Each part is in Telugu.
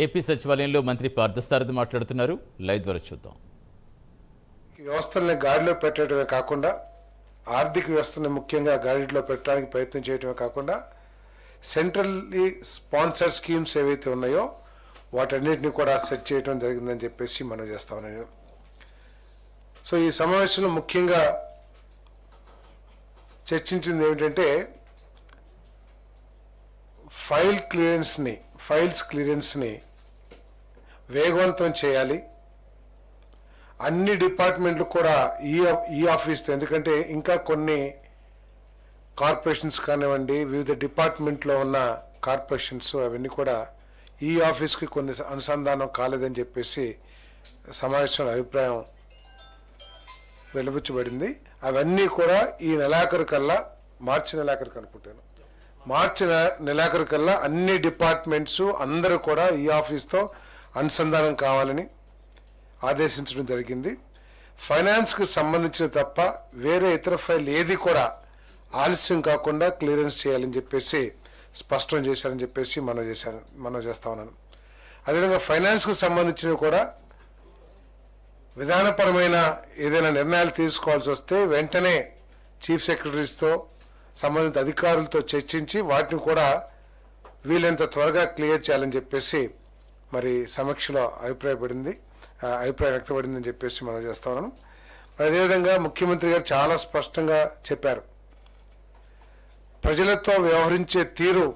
ఏపీ సచివాలయంలో మంత్రి పార్థసారథి మాట్లాడుతున్నారు. లైవ్ ద్వారా చూద్దాం. వ్యవస్థల్ని గాడిలో పెట్టడమే కాకుండా ఆర్థిక వ్యవస్థను ముఖ్యంగా గాడిలో పెట్టడానికి ప్రయత్నం చేయడమే కాకుండా సెంట్రల్లీ స్పాన్సర్ స్కీమ్స్ ఏవైతే ఉన్నాయో వాటన్నిటిని కూడా సెట్ చేయడం జరిగిందని చెప్పేసి మనం చేస్తా ఉన్నాను. సో ఈ సమావేశంలో ముఖ్యంగా చర్చించింది ఏమిటంటే ఫైల్స్ క్లియరెన్స్ని వేగవంతం చేయాలి. అన్ని డిపార్ట్మెంట్లు కూడా ఈ ఆఫీస్తో, ఎందుకంటే ఇంకా కొన్ని కార్పొరేషన్స్ కానివ్వండి, వివిధ డిపార్ట్మెంట్లో ఉన్న కార్పొరేషన్స్ అవన్నీ కూడా ఈ ఆఫీస్కి కొన్ని అనుసంధానం కాలేదని చెప్పేసి సమావేశంలో అభిప్రాయం వెలువచ్చబడింది. అవన్నీ కూడా ఈ నెలాఖరు కల్లా, మార్చి నెలాఖరుకు అనుకుంటాను, మార్చి నెలాఖరు కల్లా అన్ని డిపార్ట్మెంట్స్ అందరూ కూడా ఈ ఆఫీస్తో అనుసంధానం కావాలని ఆదేశించడం జరిగింది. ఫైనాన్స్కి సంబంధించిన తప్ప వేరే ఇతర ఫైల్ ఏది కూడా ఆలస్యం కాకుండా క్లియరెన్స్ చేయాలని చెప్పేసి స్పష్టం చేశారని చెప్పేసి మనం చేస్తా ఉన్నాను. అదేవిధంగా ఫైనాన్స్కి సంబంధించినవి కూడా విధానపరమైన ఏదైనా నిర్ణయాలు తీసుకోవాల్సి వస్తే వెంటనే చీఫ్ సెక్రటరీస్తో సంబంధిత అధికారులతో చర్చించి వాటిని కూడా వీలైనంత త్వరగా క్లియర్ చేయాలని చెప్పేసి మరి సమీక్షలో అభిప్రాయం వ్యక్తపడిందని చెప్పేసి మనం చేస్తా ఉన్నాం. అదేవిధంగా ముఖ్యమంత్రి గారు చాలా స్పష్టంగా చెప్పారు, ప్రజలతో వ్యవహరించే తీరు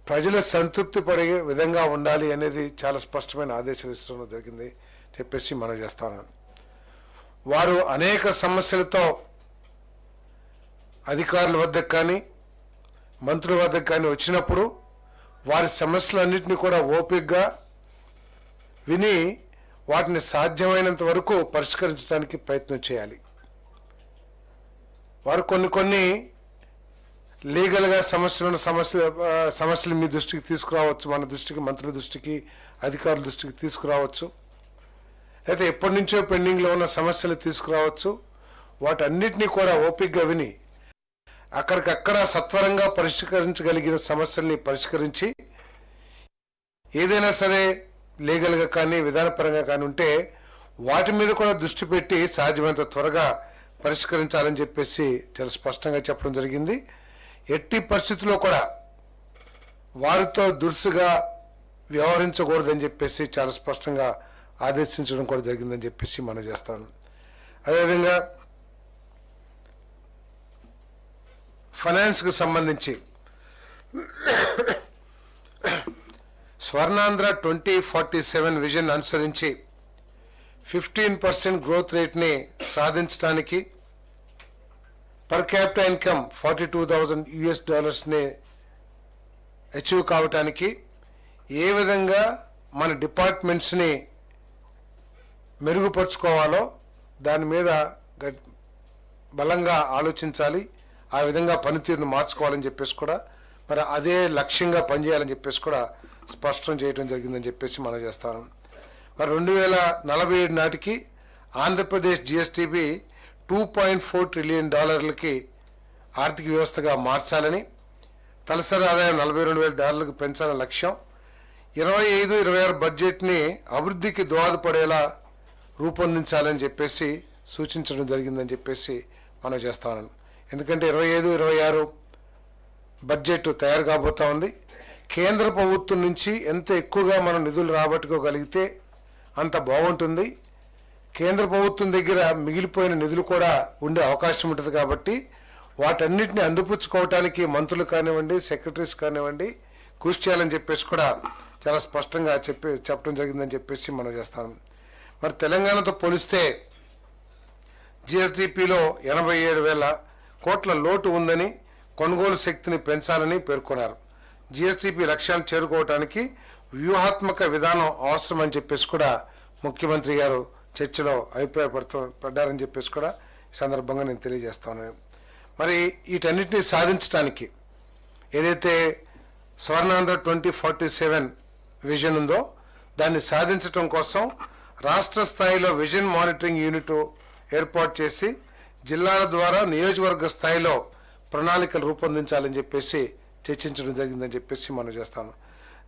ప్రజలు సంతృప్తి పడే విధంగా ఉండాలి అనేది చాలా స్పష్టమైన ఆదేశాలు ఇస్తడం జరిగింది చెప్పేసి మనం చేస్తా ఉన్నాం. వారు అనేక సమస్యలతో అధికారుల వద్దకు కానీ మంత్రుల వద్దకు కానీ వచ్చినప్పుడు వారి సమస్యలన్నింటినీ కూడా ఓపికగా విని వాటిని సాధ్యమైనంత వరకు పరిష్కరించడానికి ప్రయత్నం చేయాలి. వారు కొన్ని లీగల్గా సమస్యలు మీ దృష్టికి తీసుకురావచ్చు, మన దృష్టికి, మంత్రుల దృష్టికి, అధికారుల దృష్టికి తీసుకురావచ్చు, అయితే ఎప్పటి నుంచో పెండింగ్లో ఉన్న సమస్యలు తీసుకురావచ్చు. వాటన్నిటినీ కూడా ఓపికగా విని అక్కడికక్కడ సత్వరంగా పరిష్కరించగలిగిన సమస్యల్ని పరిష్కరించి, ఏదైనా సరే లీగల్గా కానీ విధానపరంగా కానీ ఉంటే వాటి మీద కూడా దృష్టి పెట్టి సాధ్యమైనంత త్వరగా పరిష్కరించాలని చెప్పేసి చాలా స్పష్టంగా చెప్పడం జరిగింది. ఎట్టి పరిస్థితుల్లో కూడా వారితో దురుసుగా వ్యవహరించకూడదని చెప్పేసి చాలా స్పష్టంగా ఆదేశించడం కూడా జరిగిందని చెప్పేసి మనం చేస్తాను. అదేవిధంగా ఫైనాన్స్కి సంబంధించి స్వర్ణాంధ్ర 2047 విజన్ అనుసరించి 15% గ్రోత్ రేట్ని సాధించడానికి, పర్ క్యాపిటల్ ఇన్కమ్ $42,000 అచీవ్ కావటానికి ఏ విధంగా మన డిపార్ట్మెంట్స్ని మెరుగుపరుచుకోవాలో దాని మీద బలంగా ఆలోచించాలి. ఆ విధంగా పనితీరును మార్చుకోవాలని చెప్పేసి కూడా, మరి అదే లక్ష్యంగా పనిచేయాలని చెప్పేసి కూడా స్పష్టం చేయడం జరిగిందని చెప్పేసి మనం చేస్తాను. మరి 2047 నాటికి ఆంధ్రప్రదేశ్ జిఎస్టిబి $2.4 ట్రిలియన్ ఆర్థిక వ్యవస్థగా మార్చాలని, తలసరి ఆదాయం $42,000 పెంచాలని లక్ష్యం. 25-26 బడ్జెట్ని అభివృద్ధికి దోహదపడేలా రూపొందించాలని చెప్పేసి సూచించడం జరిగిందని చెప్పేసి మనం చేస్తాను. ఎందుకంటే 25-26 బడ్జెట్ తయారు కాబోతా ఉంది. కేంద్ర ప్రభుత్వం నుంచి ఎంత ఎక్కువగా మనం నిధులు రాబట్టుకోగలిగితే అంత బాగుంటుంది. కేంద్ర ప్రభుత్వం దగ్గర మిగిలిపోయిన నిధులు కూడా ఉండే అవకాశం ఉంటుంది. కాబట్టి వాటన్నిటిని అందిపుచ్చుకోవటానికి మంత్రులు కానివ్వండి, సెక్రటరీస్ కానివ్వండి కృషి చేయాలని చెప్పేసి కూడా చాలా స్పష్టంగా చెప్పడం జరిగిందని చెప్పేసి మనం చేస్తాం. మరి తెలంగాణతో పోలిస్తే జిఎస్డిపిలో 87,000 కోట్ల లోటు ఉందని, కొనుగోలు శక్తిని పెంచాలని పేర్కొన్నారు. జిఎస్డిపి లక్ష్యాన్ని చేరుకోవడానికి వ్యూహాత్మక విధానం అవసరం అని చెప్పేసి కూడా ముఖ్యమంత్రి గారు చర్చలో అభిప్రాయపడ్డారని చెప్పేసి కూడా ఈ సందర్భంగా నేను తెలియజేస్తాను. మరి వీటన్నిటిని సాధించడానికి ఏదైతే స్వర్ణాంధ్ర 2047 విజన్ ఉందో దాన్ని సాధించడం కోసం రాష్ట్ర స్థాయిలో విజన్ మానిటరింగ్ యూనిట్ ఏర్పాటు చేసి జిల్లాల ద్వారా నియోజకవర్గ స్థాయిలో ప్రణాళికలు రూపొందించాలని చెప్పేసి చర్చించడం జరిగిందని చెప్పేసి మనం చేస్తాను.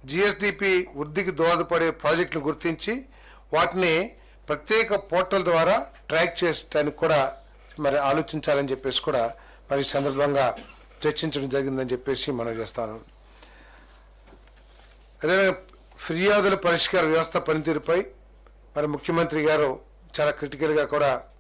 జిఎస్డిపి వృద్ధికి దోహదపడే ప్రాజెక్టులను గుర్తించి వాటిని ప్రత్యేక పోర్టల్ ద్వారా ట్రాక్ చేయడానికి కూడా మరి ఆలోచించాలని చెప్పేసి కూడా మరి ఈ సందర్భంగా చర్చించడం జరిగిందని చెప్పేసి మనం చేస్తాను. అదేవిధంగా ఫిర్యాదుల పరిష్కార వ్యవస్థ పనితీరుపై మరి ముఖ్యమంత్రి గారు చాలా క్రిటికల్గా కూడా